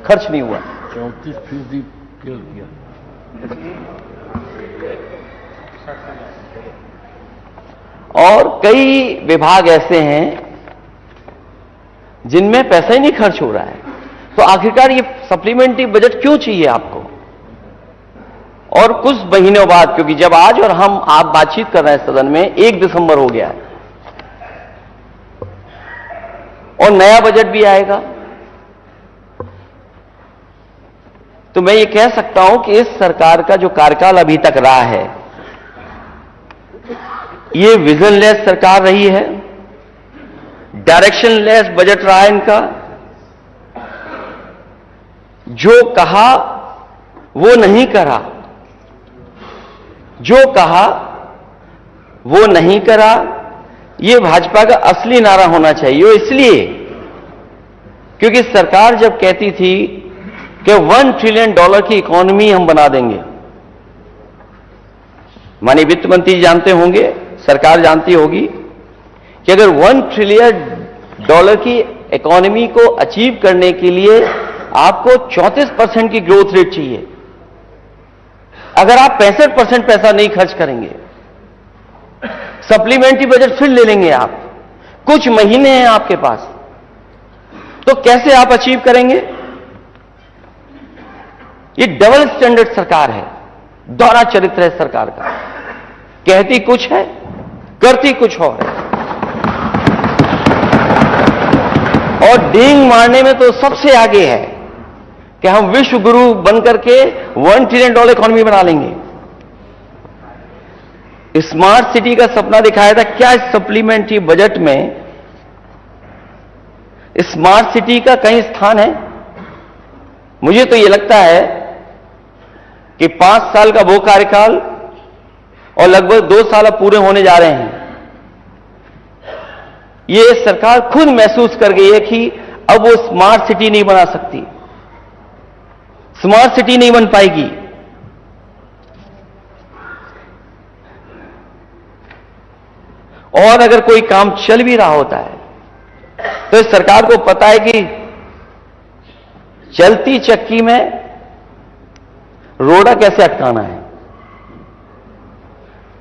खर्च नहीं हुआ। 34% फेल किया। और कई विभाग ऐसे हैं जिनमें पैसा ही नहीं खर्च हो रहा है। तो आखिरकार ये सप्लीमेंट्री बजट क्यों चाहिए आपको? और कुछ महीनों बाद, क्योंकि जब आज और हम आप बातचीत कर रहे हैं सदन में 1 दिसंबर हो गया है और नया बजट भी आएगा, तो मैं ये कह सकता हूं कि इस सरकार का जो कार्यकाल अभी तक रहा है, ये विजनलेस सरकार रही है, डायरेक्शनलेस बजट रहा है इनका। जो कहा वो नहीं करा, जो कहा वो नहीं करा, ये भाजपा का असली नारा होना चाहिए। और इसलिए क्योंकि सरकार जब कहती थी कि $1 ट्रिलियन की इकोनॉमी हम बना देंगे, माननीय वित्त मंत्री जानते होंगे, सरकार जानती होगी कि अगर $1 ट्रिलियन की इकोनॉमी को अचीव करने के लिए आपको 34% की ग्रोथ रेट चाहिए। अगर आप 65% पैसा नहीं खर्च करेंगे, सप्लीमेंट्री बजट फिर ले लेंगे आप, कुछ महीने हैं आपके पास, तो कैसे आप अचीव करेंगे? ये डबल स्टैंडर्ड सरकार है, दोहरा चरित्र है सरकार का। कहती कुछ है, करती कुछ और है। और डींग मारने में तो सबसे आगे है कि हम विश्व गुरु बनकर के $1 ट्रिलियन इकोनॉमी बना लेंगे। स्मार्ट सिटी का सपना दिखाया था। क्या इस सप्लीमेंट्री बजट में स्मार्ट सिटी का कहीं स्थान है? मुझे तो यह लगता है कि 5 साल का वो कार्यकाल और लगभग 2 साल अब पूरे होने जा रहे हैं, ये सरकार खुद महसूस कर गई है कि अब वो स्मार्ट सिटी नहीं बना सकती, स्मार्ट सिटी नहीं बन पाएगी। और अगर कोई काम चल भी रहा होता है तो इस सरकार को पता है कि चलती चक्की में रोड़ा कैसे अटकाना है।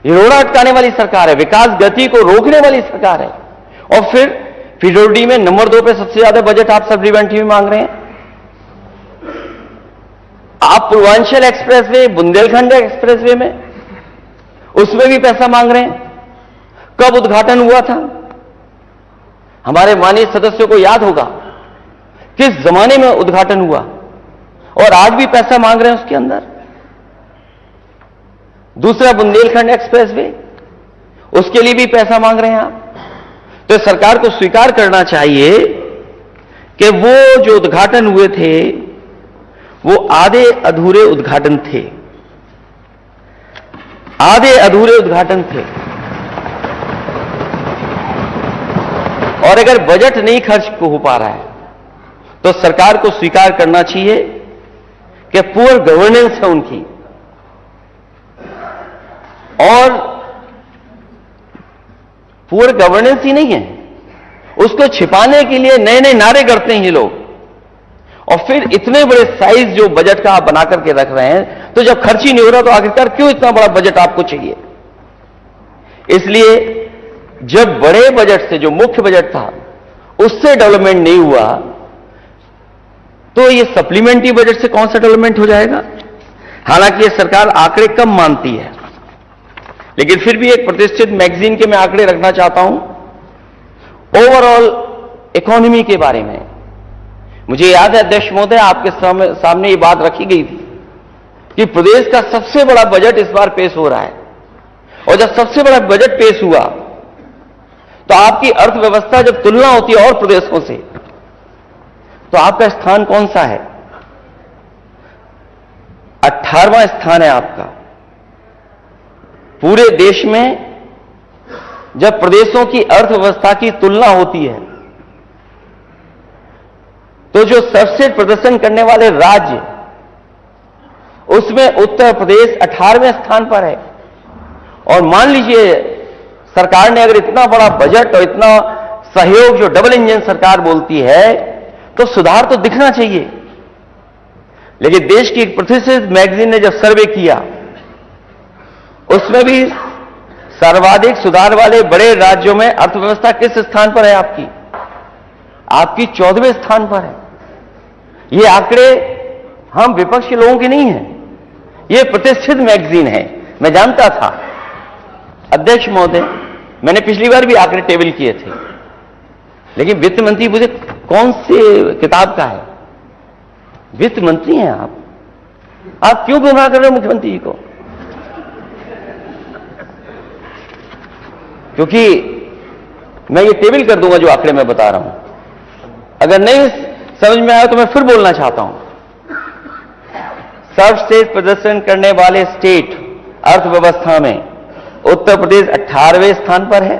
ये रोड़ा अटकाने वाली सरकार है, विकास गति को रोकने वाली सरकार है। और फिर पीडब्ल्यूडी में नंबर 2 पे सबसे ज्यादा बजट आप सप्लीमेंट्री में मांग रहे हैं। आप पूर्वांचल एक्सप्रेसवे, बुंदेलखंड एक्सप्रेसवे में, उसमें भी पैसा मांग रहे हैं। कब उद्घाटन हुआ था? हमारे माननीय सदस्यों को याद होगा किस जमाने में उद्घाटन हुआ, और आज भी पैसा मांग रहे हैं उसके अंदर। दूसरा बुंदेलखंड एक्सप्रेसवे, उसके लिए भी पैसा मांग रहे हैं आप। तो सरकार को स्वीकार करना चाहिए कि वो जो उद्घाटन हुए थे वो आधे अधूरे उद्घाटन थे, आधे अधूरे उद्घाटन थे। और अगर बजट नहीं खर्च हो पा रहा है तो सरकार को स्वीकार करना चाहिए कि पुअर गवर्नेंस है उनकी। और पुअर गवर्नेंस ही नहीं है, उसको छिपाने के लिए नए नए नारे करते हैं ये लोग। और फिर इतने बड़े साइज जो बजट का आप बना करके रख रहे हैं, तो जब खर्च ही नहीं हो रहा तो आखिरकार क्यों इतना बड़ा बजट आपको चाहिए? इसलिए जब बड़े बजट से, जो मुख्य बजट था, उससे डेवलपमेंट नहीं हुआ तो ये सप्लीमेंट्री बजट से कौन सा डेवलपमेंट हो जाएगा? हालांकि ये सरकार आंकड़े कम मानती है, लेकिन फिर भी एक प्रतिष्ठित मैगजीन के मैं आंकड़े रखना चाहता हूं ओवरऑल इकोनॉमी के बारे में। मुझे याद है अध्यक्ष महोदय, आपके सामने ये बात रखी गई थी कि प्रदेश का सबसे बड़ा बजट इस बार पेश हो रहा है। और जब सबसे बड़ा बजट पेश हुआ तो आपकी अर्थव्यवस्था जब तुलना होती है और प्रदेशों से, तो आपका स्थान कौन सा है? 18वां स्थान है आपका। पूरे देश में जब प्रदेशों की अर्थव्यवस्था की तुलना होती है तो जो सबसे प्रदर्शन करने वाले राज्य, उसमें उत्तर प्रदेश 18वें स्थान पर है। और मान लीजिए सरकार ने अगर इतना बड़ा बजट और इतना सहयोग, जो डबल इंजन सरकार बोलती है, तो सुधार तो दिखना चाहिए। लेकिन देश की एक प्रतिष्ठित मैगजीन ने जब सर्वे किया, उसमें भी सर्वाधिक सुधार वाले बड़े राज्यों में अर्थव्यवस्था किस स्थान पर है आपकी? आपकी 14वें स्थान पर है। ये आंकड़े हम विपक्ष के लोगों के नहीं हैं, ये प्रतिष्ठित मैगजीन है। मैं जानता था। अध्यक्ष महोदय, मैंने पिछली बार भी आंकड़े टेबल किए थे, लेकिन वित्त मंत्री मुझे कौन से किताब का है? वित्त मंत्री हैं आप क्यों गुमराह कर रहे हो मुख्यमंत्री जी को? क्योंकि मैं ये टेबल कर दूंगा जो आंकड़े मैं बता रहा हूं। अगर नहीं समझ में आया तो मैं फिर बोलना चाहता हूं। सर्वश्रेष्ठ प्रदर्शन करने वाले स्टेट अर्थव्यवस्था में उत्तर प्रदेश 18वें स्थान पर है।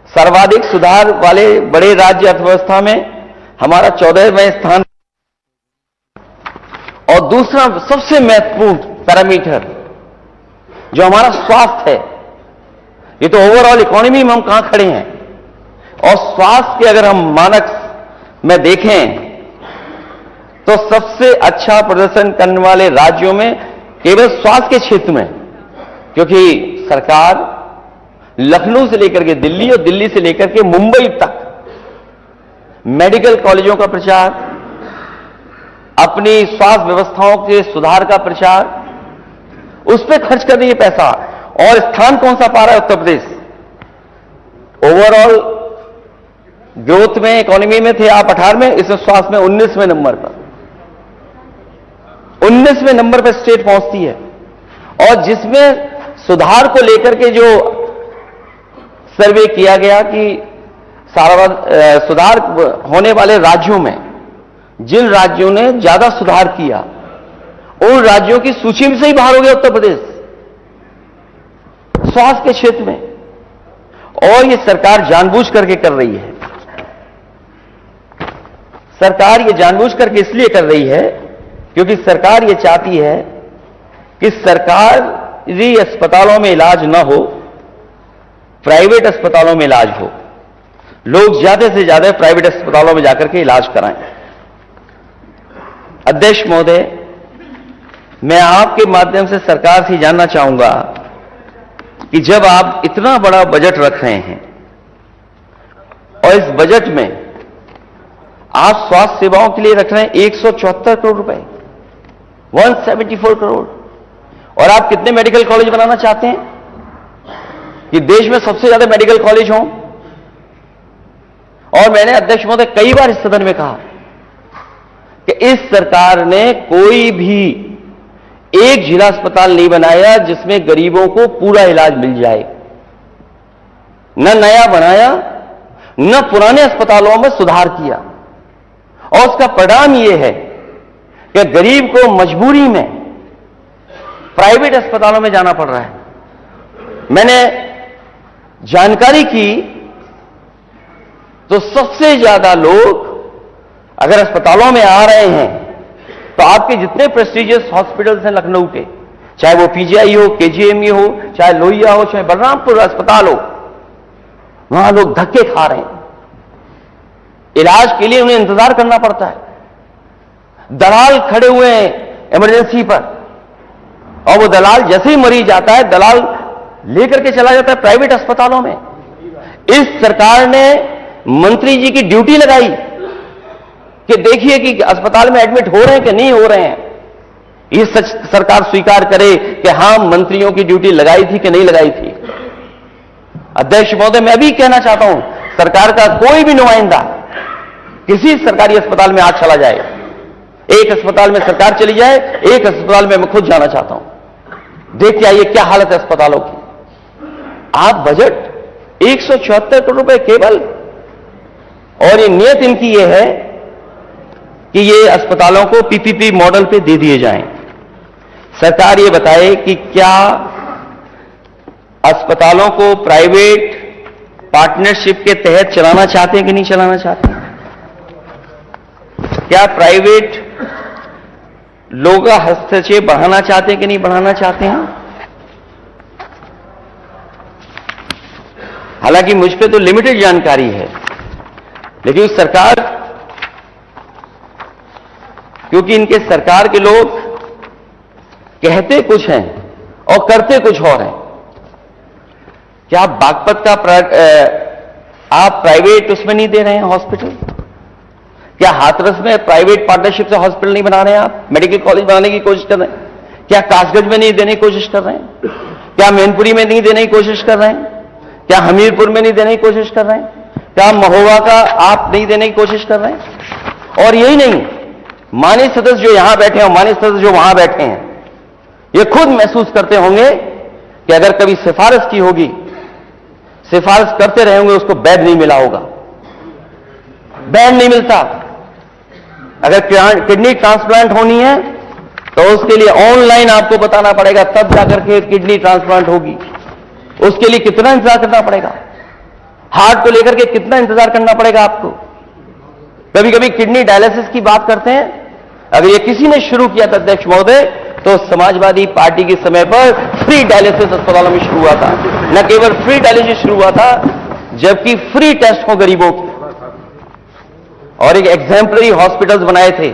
सर्वाधिक सुधार वाले बड़े राज्य अर्थव्यवस्था में हमारा 14वें स्थान। और दूसरा सबसे महत्वपूर्ण पैरामीटर जो हमारा स्वास्थ्य है, ये तो ओवरऑल इकोनॉमी में हम कहां खड़े हैं, और स्वास्थ्य के अगर हम मानक में देखें तो सबसे अच्छा प्रदर्शन करने वाले राज्यों में केवल स्वास्थ्य के क्षेत्र में, क्योंकि सरकार लखनऊ से लेकर के दिल्ली और दिल्ली से लेकर के मुंबई तक मेडिकल कॉलेजों का प्रचार, अपनी स्वास्थ्य व्यवस्थाओं के सुधार का प्रचार, उस पर खर्च कर रही है पैसा। और स्थान कौन सा पा रहा है उत्तर प्रदेश? ओवरऑल ग्रोथ में, इकोनॉमी में थे आप 18 में, इसमें स्वास्थ्य में 19वें नंबर पर, 19वें नंबर पर स्टेट पहुंचती है। और जिसमें सुधार को लेकर के जो सर्वे किया गया कि सुधार होने वाले राज्यों में जिन राज्यों ने ज्यादा सुधार किया, उन राज्यों की सूची में से ही बाहर हो गया उत्तर प्रदेश स्वास्थ्य के क्षेत्र में। और ये सरकार जानबूझ करके कर रही है। सरकार ये जानबूझ करके इसलिए कर रही है क्योंकि सरकार ये चाहती है कि सरकारी अस्पतालों में इलाज ना हो, प्राइवेट अस्पतालों में इलाज हो। लोग ज्यादा से ज्यादा प्राइवेट अस्पतालों में जाकर के इलाज कराएं। अध्यक्ष महोदय, मैं आपके माध्यम से सरकार से जानना चाहूंगा कि जब आप इतना बड़ा बजट रख रहे हैं और इस बजट में आप स्वास्थ्य सेवाओं के लिए रख रहे हैं 174 करोड़ रुपए, 174 करोड़, और आप कितने मेडिकल कॉलेज बनाना चाहते हैं कि देश में सबसे ज्यादा मेडिकल कॉलेज हों? और मैंने अध्यक्ष महोदय कई बार इस सदन में कहा कि इस सरकार ने कोई भी एक जिला अस्पताल नहीं बनाया जिसमें गरीबों को पूरा इलाज मिल जाए। न नया बनाया, न पुराने अस्पतालों में सुधार किया। और उसका परिणाम यह है कि गरीब को मजबूरी में प्राइवेट अस्पतालों में जाना पड़ रहा है। मैंने जानकारी की तो सबसे ज्यादा लोग अगर अस्पतालों में आ रहे हैं तो आपके जितने प्रेस्टिजियस हॉस्पिटल्स हैं लखनऊ के, चाहे वो पीजीआई हो, केजीएमयू हो, चाहे लोहिया हो, चाहे बलरामपुर अस्पताल हो, वहां लोग धक्के खा रहे हैं। इलाज के लिए उन्हें इंतजार करना पड़ता है। दलाल खड़े हुए हैं इमरजेंसी पर, और वो दलाल जैसे ही मरीज आता है, दलाल लेकर के चला जाता है प्राइवेट अस्पतालों में। इस सरकार ने मंत्री जी की ड्यूटी लगाई कि देखिए कि अस्पताल में एडमिट हो रहे हैं कि नहीं हो रहे हैं। ये सच सरकार स्वीकार करे कि हां, मंत्रियों की ड्यूटी लगाई थी कि नहीं लगाई थी। अध्यक्ष महोदय, मैं भी कहना चाहता हूं, सरकार का कोई भी नुमाइंदा किसी सरकारी अस्पताल में आज चला जाए, एक अस्पताल में सरकार चली जाए, एक अस्पताल में मैं खुद जाना चाहता हूं, देख के आइए क्या हालत है अस्पतालों की। आप बजट 174 करोड़ रुपए केवल, और ये नियत इनकी ये है कि ये अस्पतालों को पीपीपी मॉडल पे दे दिए जाएं। सरकार ये बताए कि क्या अस्पतालों को प्राइवेट पार्टनरशिप के तहत चलाना चाहते हैं कि नहीं चलाना चाहते हैं? क्या प्राइवेट लोग हस्तक्षेप बढ़ाना चाहते हैं कि नहीं बढ़ाना चाहते हैं? हालांकि मुझ पे तो लिमिटेड जानकारी है, लेकिन सरकार क्योंकि इनके सरकार के लोग कहते कुछ हैं और करते कुछ और हैं। क्या आप बागपत का आप प्राइवेट उसमें नहीं दे रहे हैं हॉस्पिटल? क्या हाथरस में प्राइवेट पार्टनरशिप से हॉस्पिटल नहीं बना रहे हैं? आप मेडिकल कॉलेज बनाने की कोशिश कर रहे हैं? क्या कासगंज में नहीं देने की कोशिश कर रहे हैं? क्या मैनपुरी में नहीं देने की कोशिश कर रहे हैं? क्या हमीरपुर में नहीं देने की कोशिश कर रहे हैं? क्या महोबा का आप नहीं देने की कोशिश कर रहे हैं? और यही नहीं, माननीय सदस्य जो यहां बैठे हैं और माननीय सदस्य जो वहां बैठे हैं, ये खुद महसूस करते होंगे कि अगर कभी सिफारिश की होगी, सिफारिश करते रहे होंगे, उसको बेड नहीं मिला होगा। बेड नहीं मिलता। अगर किडनी ट्रांसप्लांट होनी है तो उसके लिए ऑनलाइन आपको बताना पड़ेगा, तब जाकर के किडनी ट्रांसप्लांट होगी। उसके लिए कितना इंतजार करना पड़ेगा? हार्ट को लेकर के कितना इंतजार करना पड़ेगा आपको? कभी कभी किडनी डायलिसिस की बात करते हैं। अगर ये किसी ने शुरू किया था अध्यक्ष महोदय, तो समाजवादी पार्टी के समय पर फ्री डायलिसिस अस्पतालों में शुरू हुआ था। न केवल फ्री डायलिसिस शुरू हुआ था, जबकि फ्री टेस्ट हो गरीबों के, और एक एग्जाम्पलरी हॉस्पिटल्स बनाए थे।